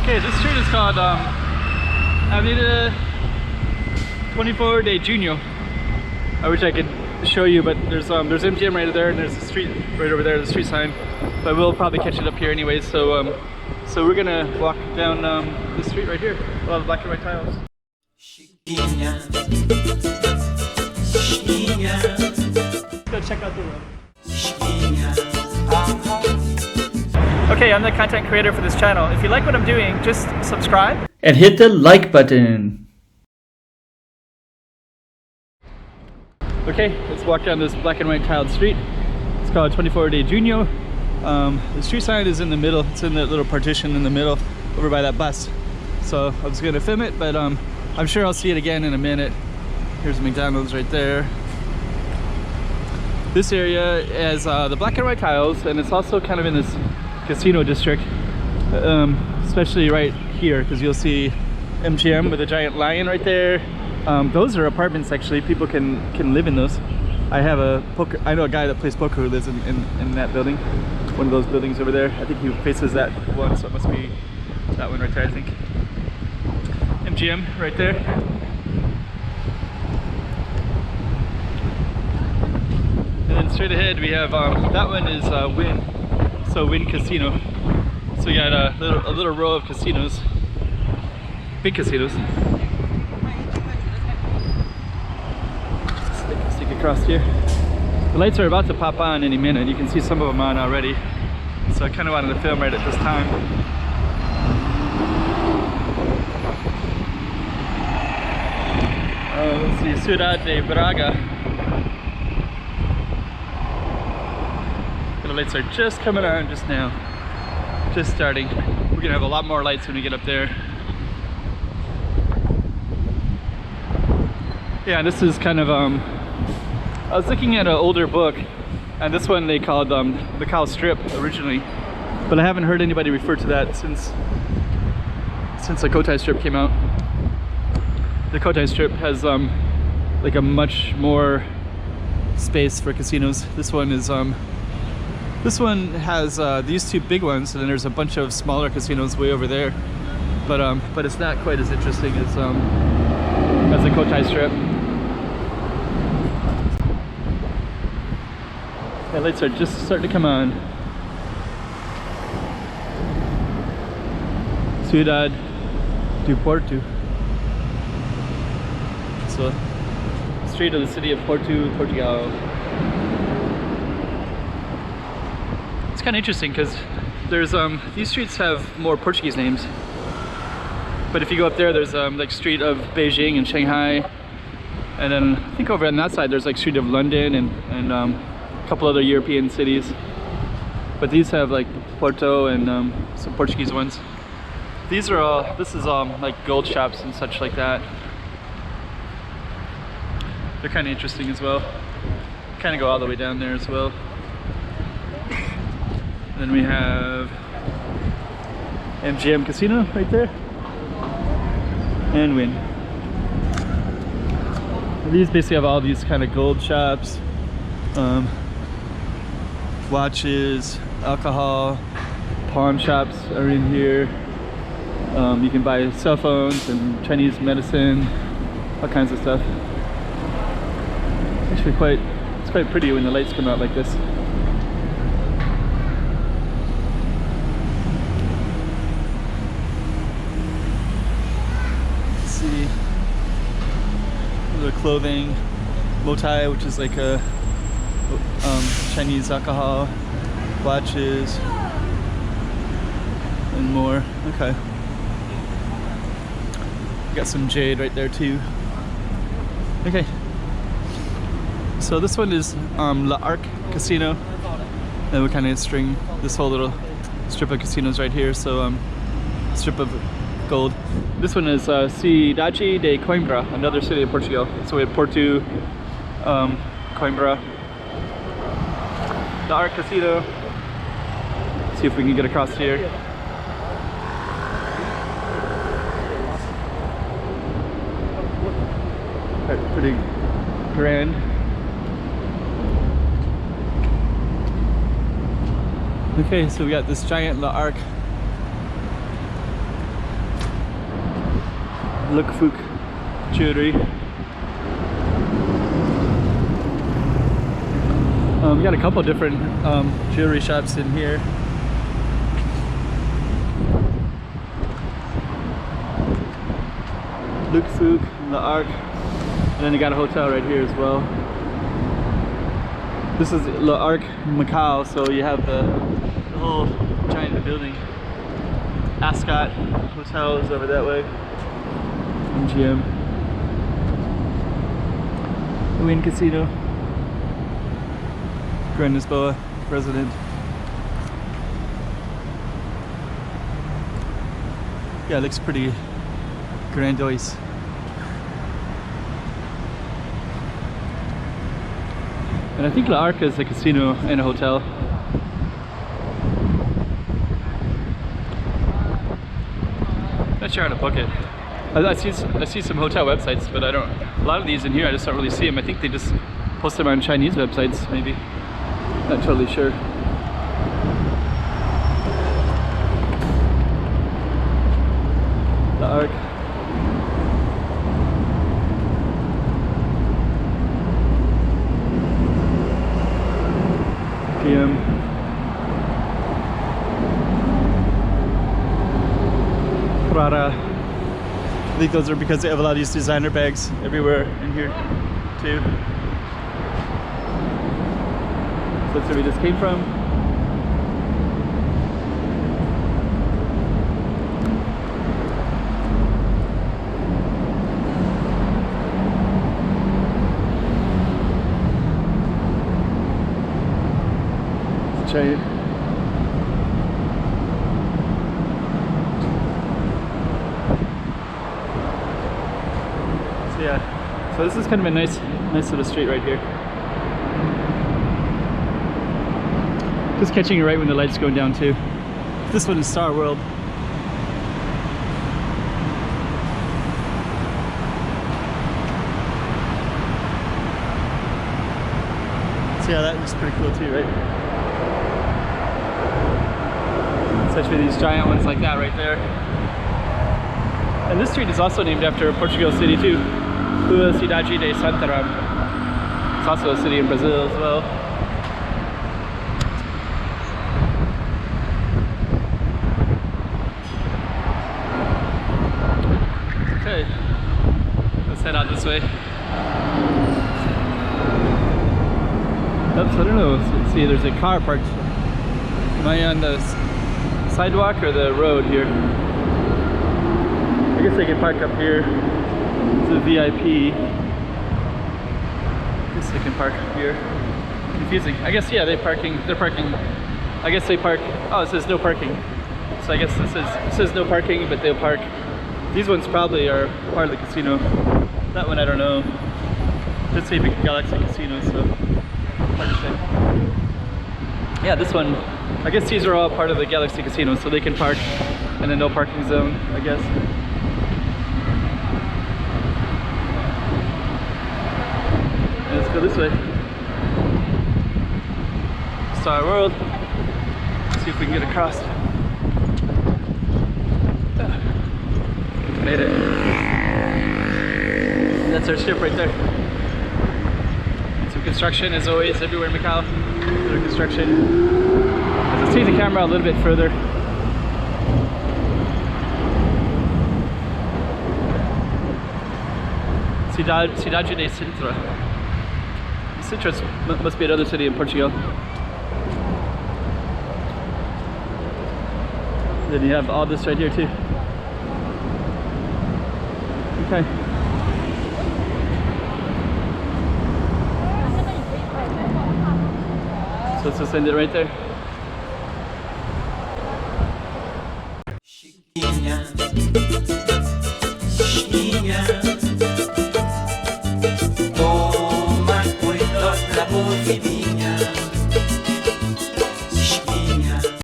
Okay, this street is called Avenida 24 de Junho. I wish I could show you, but there's MGM right there, and there's a street right over there, the street sign. But we'll probably catch it up here anyways. So so we're gonna walk down the street right here. A lot of black and white tiles. Let's go check out the road. Okay, I'm the content creator for this channel. If you like what I'm doing, just subscribe and hit the like button. Okay, let's walk down this black and white tiled street. It's called 24 de Junho. The street sign is in the middle. It's in that little partition in the middle over by that bus. So I was gonna film it, but I'm sure I'll see it again in a minute. Here's McDonald's right there. This area has the black and white tiles, and it's also kind of in this casino district, especially right here, because you'll see MGM with a giant lion right there. Those are apartments actually. People can live in those. I know a guy that plays poker who lives in that building, one of those buildings over there. I think he faces that one, so it must be that one right there, I think. MGM right there. And then straight ahead we have that one is Wynn. So Wynn Casino. So you got a little row of casinos, big casinos. Stick across here. The lights are about to pop on any minute. You can see some of them on already. So I kind of wanted to film right at this time. Let's see, Ciudad de Braga. The lights are just coming on just now. Just starting. We're gonna have a lot more lights when we get up there. Yeah, this is kind of I was looking at an older book, and this one they called Macau Strip originally, but I haven't heard anybody refer to that since the Cotai Strip came out. The Cotai Strip has like a much more space for casinos. This one is this one has these two big ones, and then there's a bunch of smaller casinos way over there. But it's not quite as interesting as the Cotai Strip. The lights are just starting to come on. Ciudad do Porto. So, street of the city of Porto, Portugal. It's kind of interesting because there's these streets have more Portuguese names, but if you go up there's like street of Beijing and Shanghai, and then I think over on that side there's like street of London and a couple other European cities, but these have like Porto and some Portuguese ones. This is like gold shops and such like that. They're kind of interesting as well. Kind of go all the way down there as well. And then we have MGM Casino right there, and Wynn. These basically have all these kind of gold shops, watches, alcohol, pawn shops are in here. You can buy cell phones and Chinese medicine, all kinds of stuff. Actually it's quite pretty when the lights come out like this. Let's see. The clothing, Motai, which is like a Chinese alcohol, watches, and more. Okay. Got some jade right there too. Okay. So this one is La Arc Casino, and we kind of string this whole little strip of casinos right here. So strip of gold. This one is Cidade de Coimbra, another city in Portugal. So we have Porto, Coimbra, the Arc Casino. Let's see if we can get across here. Pretty grand. Okay, so we got this giant La Arc Luk Fook jewelry. We got a couple different jewelry shops in here. Luk Fook, the Arc, and then they got a hotel right here as well. This is Le Arc Macau, so you have the whole giant building. Ascot Hotel is over that way. MGM. Win Casino. Grand Lisboa, President. Yeah, it looks pretty grandiose. And I think La Arca is a casino and a hotel. Not sure how to book it. I see some hotel websites, but I don't. A lot of these in here, I just don't really see them. I think they just post them on Chinese websites, maybe. Not totally sure. The Arc. PM. Prada. I think those are because they have a lot of these designer bags everywhere in here too. So that's where we just came from. Let's try it. Yeah, so this is kind of a nice little street right here. Just catching it right when the light's going down too. This one is Star World. So yeah, that looks pretty cool too, right? Especially these giant ones like that right there. And this street is also named after Portugal city too. Rua Cidade de Santarém. It's also a city in Brazil as well. Okay, let's head out this way. Oops, I don't know. Let's see, there's a car parked. Am I on the sidewalk or the road here? I guess I can park up here. It's a VIP. I guess I can park up here. Confusing. I guess, yeah, they're parking. I guess they park. Oh, it says no parking. So I guess it says no parking, but they'll park. These ones probably are part of the casino. That one I don't know. Just say Galaxy Casino, so hard to say. Yeah, this one, I guess these are all part of the Galaxy Casino, so they can park in a no parking zone, I guess. Let's go this way. Star World. Let's see if we can get across. Made it. And that's our ship right there. Some construction as always everywhere in Macau. Little construction. Let's take the camera a little bit further. Cidade de Sintra. Sintra must be another city in Portugal. Then you have all this right here too. Okay. So let's just end it right there. Chiquinha, Chiquinha.